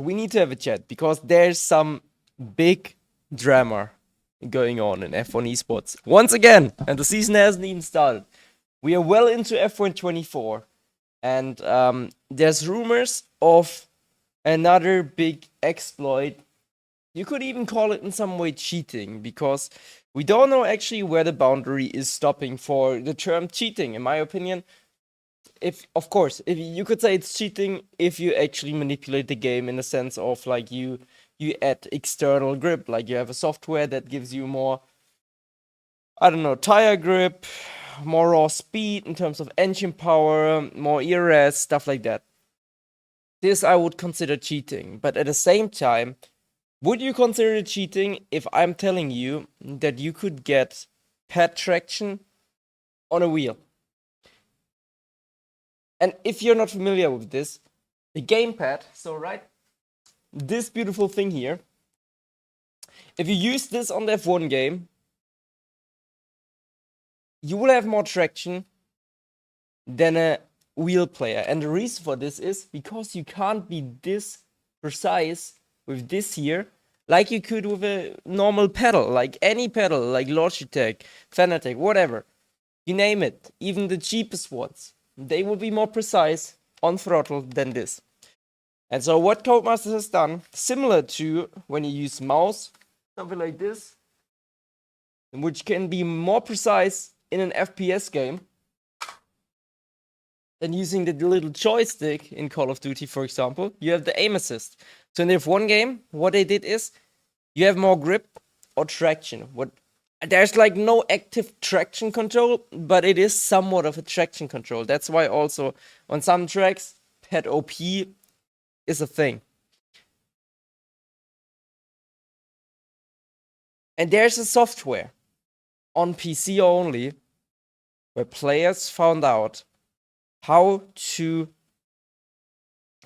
we need to have a chat because there's some big drama going on in F1 Esports once again, and the season hasn't even started. We are well into F1 24, and there's rumors of another big exploit. You could even call it in some way cheating, because we don't know actually where the boundary is stopping for the term cheating. In my opinion, if you could say it's cheating if you actually manipulate the game in the sense of like you add external grip, like you have a software that gives you more, I don't know, tire grip, more raw speed in terms of engine power, more ERS, stuff like that. This I would consider cheating. But at the same time, would you consider it cheating if I'm telling you that you could get pad traction on a wheel? And if you're not familiar with this, the gamepad, so right, this beautiful thing here, if you use this on the F1 game, you will have more traction than a wheel player. And the reason for this is because you can't be this precise with this here like you could with a normal pedal, like any pedal, like Logitech, Fanatec, whatever. You name it, even the cheapest ones. They will be more precise on throttle than this. And so what Codemasters has done, similar to when you use mouse, something like this, which can be more precise in an FPS game than using the little joystick in Call of Duty, for example, you have the aim assist. So in the F1 game, what they did is you have more grip or traction. There's like no active traction control, but it is somewhat of a traction control. That's why also on some tracks, pad OP is a thing. And there's a software on PC only where players found out how to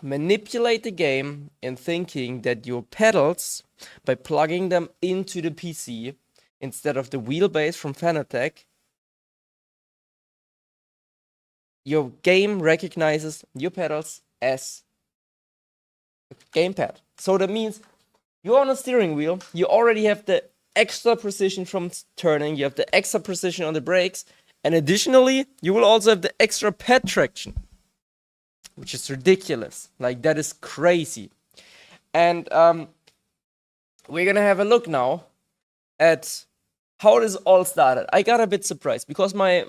manipulate the game in thinking that your pedals, by plugging them into the PC instead of the wheelbase from Fanatec, your game recognizes your pedals as a gamepad. So that means you're on a steering wheel, you already have the extra precision from turning, you have the extra precision on the brakes, and additionally, you will also have the extra pad traction, which is ridiculous. Like, that is crazy. And we're gonna have a look now at how this all started. I got a bit surprised because my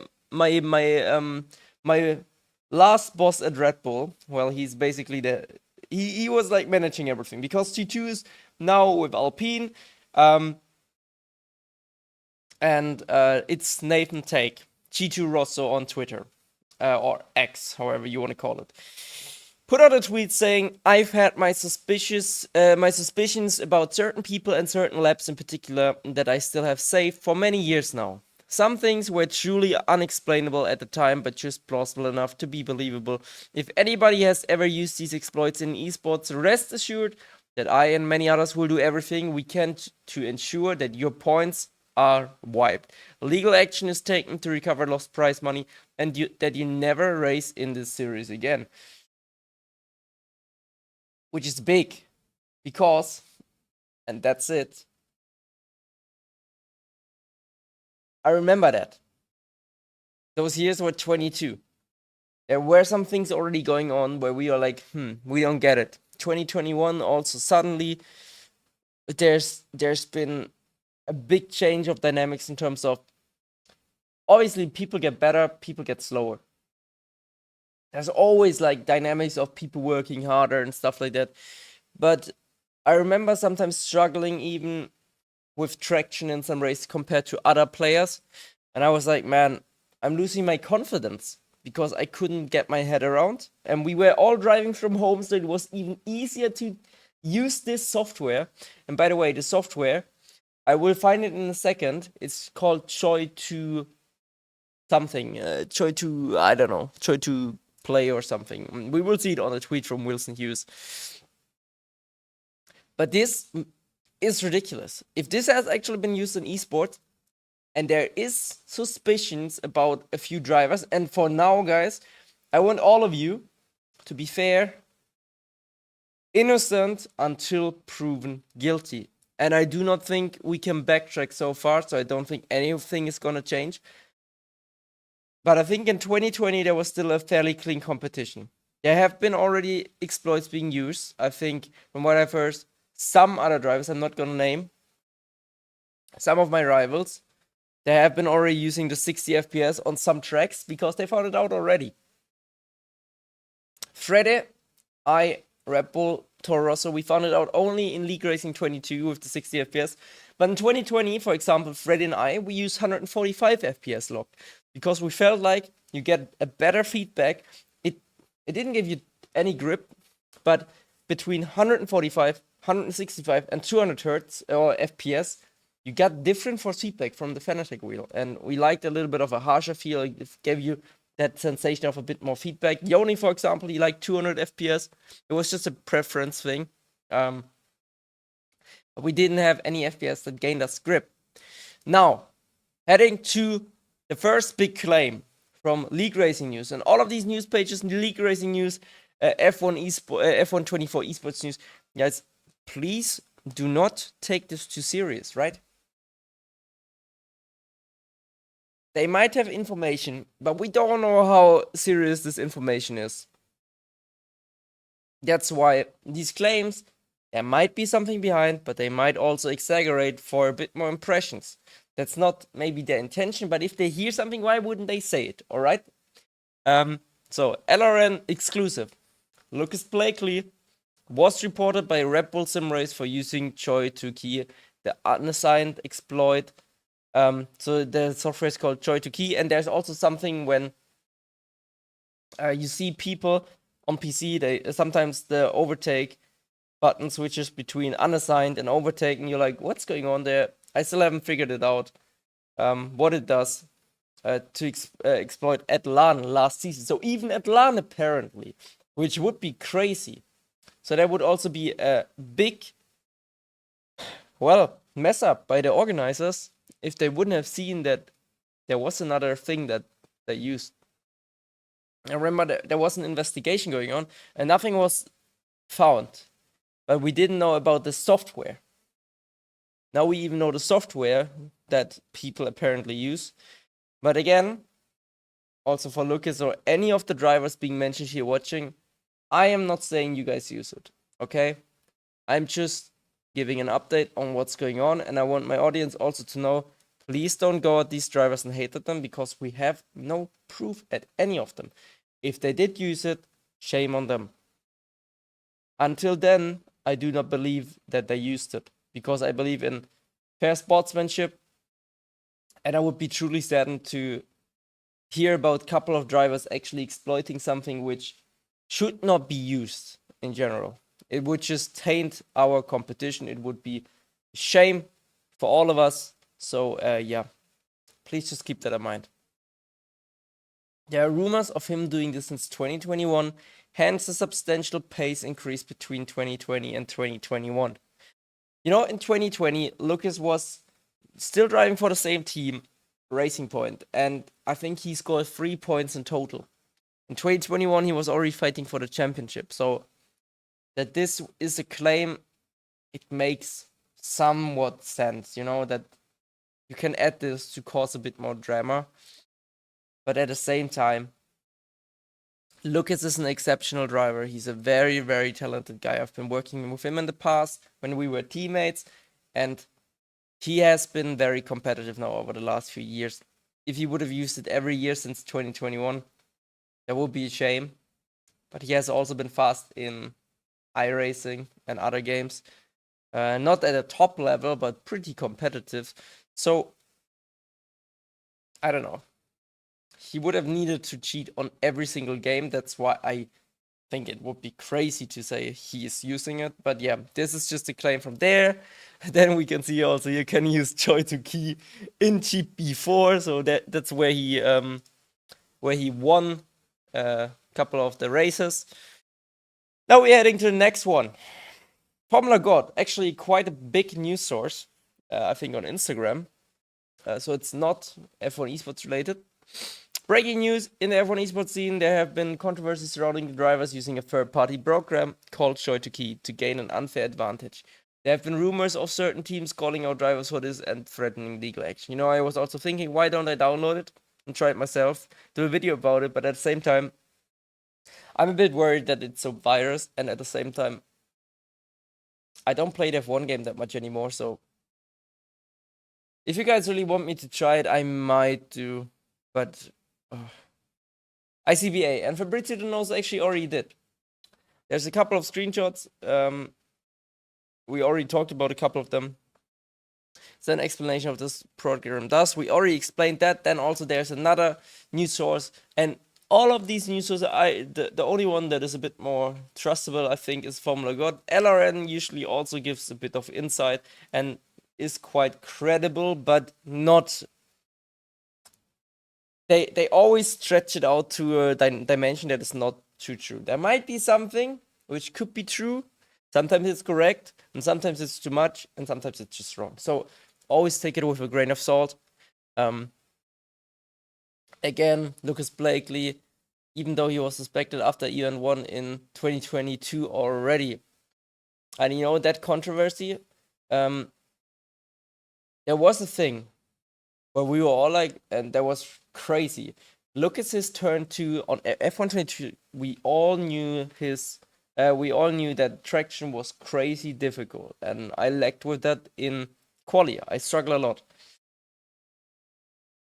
last boss at Red Bull, well, he's basically he was like managing everything, because T2 is now with Alpine, and it's Nathan Take, G2 Rosso on Twitter, or X, however you want to call it, put out a tweet saying, "I've had my suspicions about certain people and certain labs in particular that I still have saved for many years now. Some things were truly unexplainable at the time, but just plausible enough to be believable. If anybody has ever used these exploits in esports, rest assured that I and many others will do everything we can to ensure that your points are wiped. Legal action is taken to recover lost prize money, and that you never race in this series again." Which is big, because, and that's it, I remember that. Those years were 22. There were some things already going on where we are like, we don't get it. 2021 also suddenly, there's been a big change of dynamics in terms of, obviously people get better, people get slower. There's always like dynamics of people working harder and stuff like that. But I remember sometimes struggling even with traction in some races compared to other players. And I was like, man, I'm losing my confidence because I couldn't get my head around. And we were all driving from home, so it was even easier to use this software. And by the way, the software, I will find it in a second. It's called JoyToKey something. JoyToKey, I don't know, JoyToKey Play or something. We will see it on a tweet from Wilson Hughes. But this is ridiculous. If this has actually been used in esports, and there is suspicions about a few drivers, and for now, guys, I want all of you to be fair innocent until proven guilty. And I do not think we can backtrack so far, so I don't think anything is gonna change. But I think in 2020 there was still a fairly clean competition. There have been already exploits being used. I think from what I've heard, some other drivers, I'm not gonna name, some of my rivals, they have been already using the 60 FPS on some tracks because they found it out already. Freddy, Red Bull, Toro Rosso, we found it out only in League Racing 22 with the 60 FPS. But in 2020, for example, Freddy and I, we used 145 FPS lock because we felt like you get a better feedback. It didn't give you any grip, but between 145, 165, and 200 hertz or FPS, you got different force feedback from the Fanatec wheel. And we liked a little bit of a harsher feel. It gave you that sensation of a bit more feedback. Yoni, for example, he liked 200 FPS. It was just a preference thing. We didn't have any FPS that gained us grip. Now, heading to the first big claim from League Racing News, and all of these news pages, League Racing News, F1 Esports, F1 24 Esports News, guys, please do not take this too serious, right? They might have information, but we don't know how serious this information is. That's why these claims, there might be something behind, but they might also exaggerate for a bit more impressions. That's not maybe their intention, but if they hear something, why wouldn't they say it? All right. So LRN exclusive. Lucas Blakely was reported by Red Bull Sim Race for using JoyToKey, the unassigned exploit. So the software is called JoyToKey, and there's also something when you see people on PC, they sometimes the overtake button switches between unassigned and overtake, and you're like, what's going on there? I still haven't figured it out. What it does to exploit Atlan last season. So even Atlan apparently, which would be crazy. So that would also be a big, well, mess up by the organizers if they wouldn't have seen that there was another thing that they used. I remember there was an investigation going on and nothing was found, but we didn't know about the software. Now we even know the software that people apparently use. But again, also for Lucas or any of the drivers being mentioned here watching, I am not saying you guys use it, okay? I'm just giving an update on what's going on, and I want my audience also to know, please don't go at these drivers and hate at them because we have no proof at any of them. If they did use it, shame on them. Until then, I do not believe that they used it because I believe in fair sportsmanship, and I would be truly saddened to hear about a couple of drivers actually exploiting something which should not be used in general. It would just taint our competition. It would be a shame for all of us. So yeah, please just keep that in mind. There are rumors of him doing this since 2021, hence a substantial pace increase between 2020 and 2021. You know, in 2020, Lucas was still driving for the same team, Racing Point, and I think he scored 3 points in total. In 2021, he was already fighting for the championship. So that this is a claim, it makes somewhat sense, you know, that you can add this to cause a bit more drama. But at the same time, Lucas is an exceptional driver. He's a very, very talented guy. I've been working with him in the past when we were teammates, and he has been very competitive now over the last few years. If he would have used it every year since 2021, that would be a shame. But he has also been fast in iRacing and other games. Not at a top level, but pretty competitive. So, I don't know. He would have needed to cheat on every single game. That's why I think it would be crazy to say he is using it. But yeah, this is just a claim from there. Then we can see also you can use JoyToKey in GP4. So that's where he won a couple of the races. Now we're heading to the next one. Formula God, actually quite a big news source, I think on Instagram. So it's not F1 Esports related. Breaking news in the F1 Esports scene, there have been controversies surrounding the drivers using a third-party program called JoyToKey to gain an unfair advantage. There have been rumors of certain teams calling out drivers for this and threatening legal action. You know, I was also thinking, why don't I download it and try it myself, do a video about it, but at the same time, I'm a bit worried that it's a virus, and at the same time, I don't play the F1 game that much anymore, so if you guys really want me to try it, I might do, but ICBA, and Fabrizio knows actually already did. There's a couple of screenshots. We already talked about a couple of them. It's an explanation of this program does. We already explained that. Then also there's another news source, and all of these news sources, the only one that is a bit more trustable, I think, is Formula God. LRN usually also gives a bit of insight and is quite credible, but not. They always stretch it out to a dimension that is not too true. There might be something which could be true. Sometimes it's correct, and sometimes it's too much, and sometimes it's just wrong. So always take it with a grain of salt. Again, Lucas Blakely, even though he was suspected after Event 1 in 2022 already. And you know, that controversy, there was a thing where we were all like, and that was crazy. Lucas's turn 2 on F1 22, we all knew that traction was crazy difficult, and I lagged with that in quali. I struggle a lot.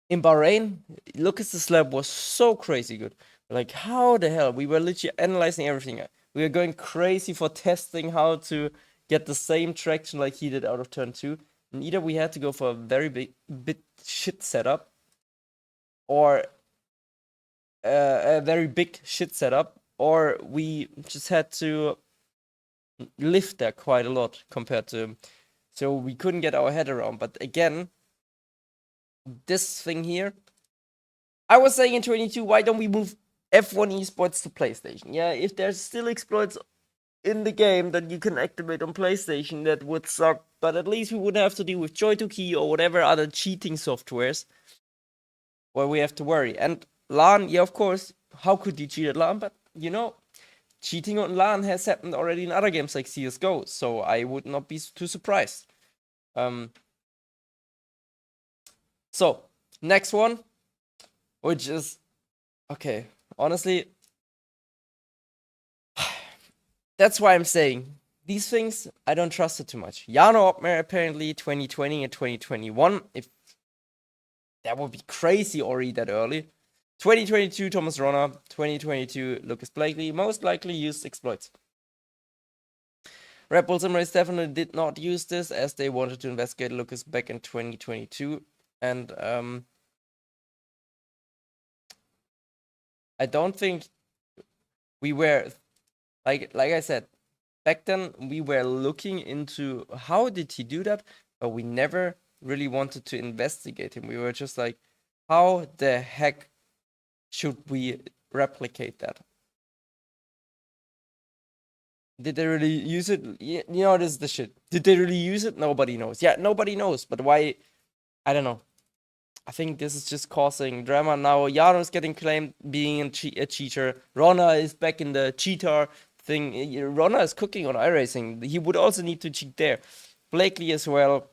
In Bahrain, Lucas's lap was so crazy good. Like, how the hell? We were literally analyzing everything. We were going crazy for testing how to get the same traction like he did out of turn 2. And either we had to go for a very bit shit setup, or a very big shit setup, or we just had to lift there quite a lot compared to him. So we couldn't get our head around. But again, this thing here, I was saying in 22, why don't we move F1 Esports to PlayStation? Yeah, if there's still exploits in the game that you can activate on PlayStation, that would suck. But at least we wouldn't have to deal with JoyToKey or whatever other cheating softwares where we have to worry. And LAN, yeah, of course, how could you cheat at LAN? But, you know, cheating on LAN has happened already in other games like CSGO, so I would not be too surprised. So, next one, which is, okay, honestly, that's why I'm saying these things, I don't trust it too much. Jano Opmer apparently 2020 and 2021, if that would be crazy already that early. 2022 Thomas Ronner, 2022 Lucas Blakely, most likely used exploits. Red Bull Sim Race definitely did not use this, as they wanted to investigate Lucas back in 2022. And I don't think we were, like I said, back then we were looking into how did he do that, but we never really wanted to investigate him. We were just like, how the heck should we replicate that? Did they really use it? You know, this is the shit. Did they really use it? Nobody knows. Yeah, nobody knows. But why? I don't know. I think this is just causing drama now. Jano is getting claimed being a cheater. Rona is back in the cheater thing. Rona is cooking on iRacing. He would also need to cheat there. Blakely as well.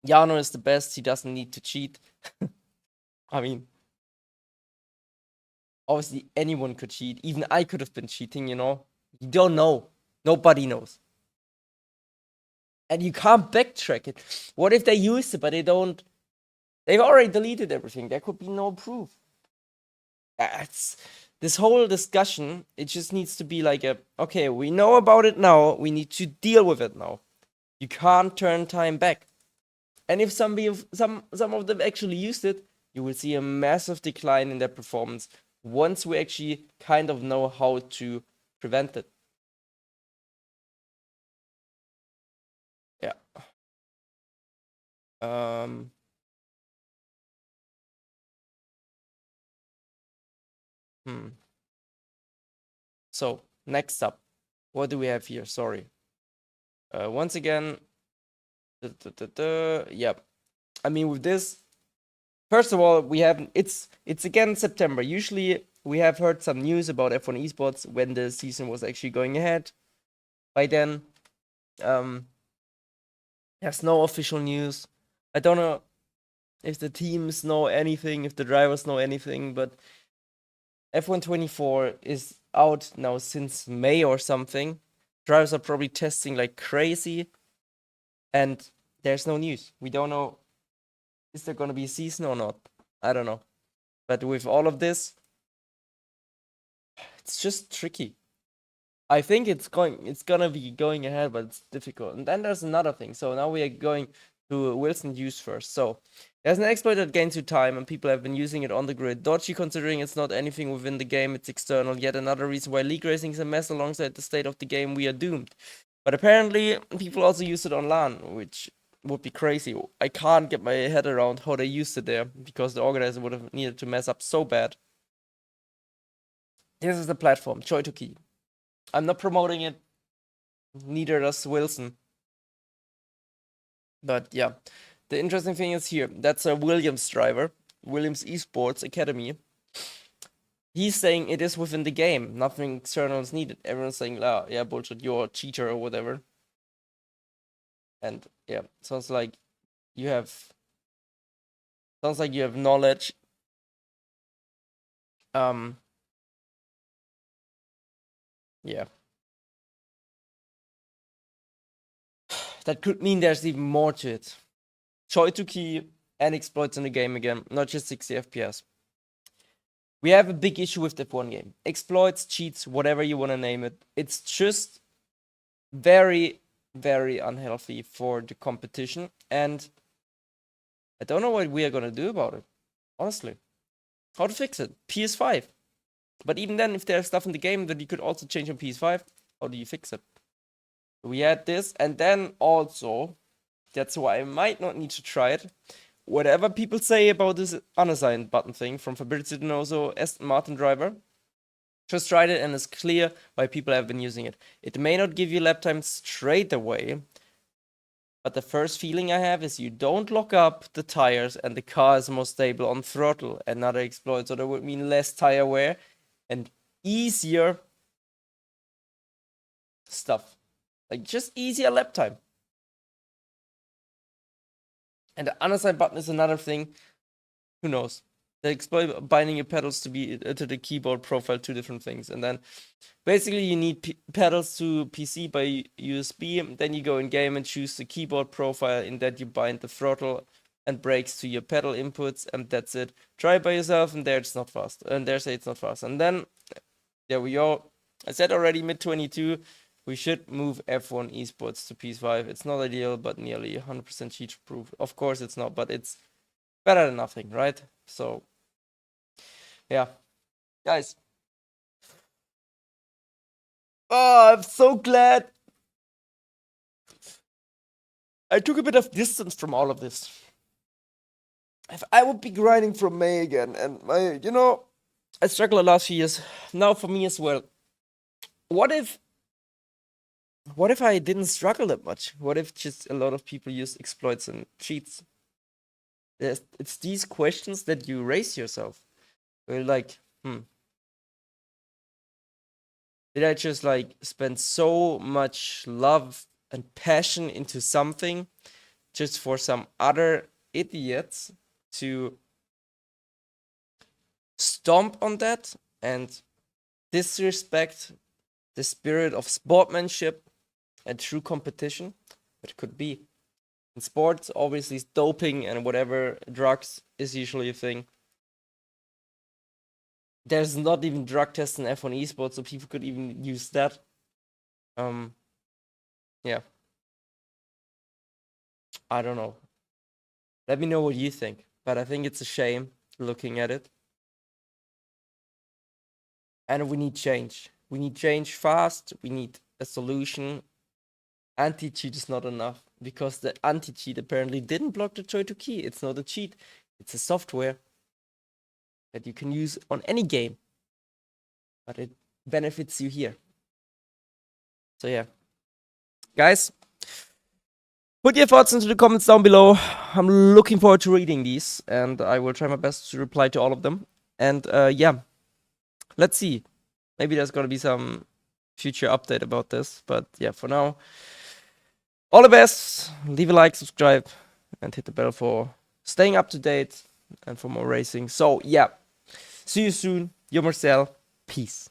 Jano is the best. He doesn't need to cheat. I mean, obviously anyone could cheat. Even I could have been cheating, you know. You don't know. Nobody knows. And you can't backtrack it. What if they used it, but they don't? They've already deleted everything. There could be no proof. That's this whole discussion. It just needs to be like okay, we know about it now. We need to deal with it now. You can't turn time back. And if some of them actually used it, you will see a massive decline in their performance once we actually kind of know how to prevent it. Yeah. So next up, what do we have here? Sorry. Once again, yep. I mean, with this, First of all, it's again September. Usually we have heard some news about F1 Esports when the season was actually going ahead. By then, there's no official news. I don't know if the teams know anything, if the drivers know anything, but F1 24 is out now since May or something. Drivers are probably testing like crazy, and there's no news. We don't know, is there gonna be a season or not? I don't know. But with all of this, it's just tricky. I think it's gonna be going ahead, but it's difficult. And then there's another thing. So now we are going to Wilson use first. So there's an exploit that gains you time, and people have been using it on the grid. Dodgy considering it's not anything within the game, it's external. Yet another reason why league racing is a mess alongside the state of the game, we are doomed. But apparently people also use it on LAN, which would be crazy. I can't get my head around how they used it there, because the organizer would have needed to mess up so bad. This is the platform, JoyToKey. I'm not promoting it, neither does Wilson. But yeah, the interesting thing is here, that's a Williams driver, Williams Esports Academy. He's saying it is within the game, nothing external is needed. Everyone's saying, oh, yeah, bullshit, you're a cheater or whatever. And yeah, sounds like you have knowledge. Yeah. That could mean there's even more to it. JoyToKey and exploits in the game again, not just 60 FPS. We have a big issue with the F1 game. Exploits, cheats, whatever you want to name it. It's just very, very unhealthy for the competition. And I don't know what we are going to do about it, honestly. How to fix it? PS5. But even then, if there's stuff in the game that you could also change on PS5, how do you fix it? We had this, and then also, that's why I might not need to try it. Whatever people say about this unassigned button thing from Fabrizio Donoso, Aston Martin driver, just tried it and it's clear why people have been using it. It may not give you lap time straight away, but the first feeling I have is you don't lock up the tires and the car is more stable on throttle. Another exploit, so that would mean less tire wear and easier stuff. Like just easier lap time. And the unassigned button is another thing. Who knows? The exploit binding your pedals to the keyboard profile, two different things. And then basically you need pedals to PC by USB. Then you go in game and choose the keyboard profile. In that you bind the throttle and brakes to your pedal inputs, and that's it. Try it by yourself, and there it's not fast. And there say it's not fast. And then there we go. I said already mid-22. We should move F1 Esports to PS5. It's not ideal, but nearly 100% cheat-proof. Of course it's not, but it's better than nothing, right? So, yeah. Guys. Oh, I'm so glad I took a bit of distance from all of this. If I would be grinding from May again, and I struggled the last few years. Now for me as well. What if I didn't struggle that much? What if just a lot of people use exploits and cheats? It's these questions that you raise yourself. You're like, did I just like spend so much love and passion into something just for some other idiots to stomp on that and disrespect the spirit of sportsmanship and true competition? It could be. In sports, obviously, doping and whatever drugs is usually a thing. There's not even drug tests in F1 Esports, so people could even use that. Yeah. I don't know. Let me know what you think. But I think it's a shame looking at it. And we need change. We need change fast. We need a solution. Anti-cheat is not enough, because the anti-cheat apparently didn't block the JoyToKey. It's not a cheat. It's a software that you can use on any game. But it benefits you here. So yeah. Guys, Put your thoughts into the comments down below. I'm looking forward to reading these, and I will try my best to reply to all of them. And yeah, let's see. Maybe there's gonna be some future update about this. But yeah, for now, all the best. Leave a like, subscribe, and hit the bell for staying up to date and for more racing. So yeah, see you soon. You're Marcel. Peace.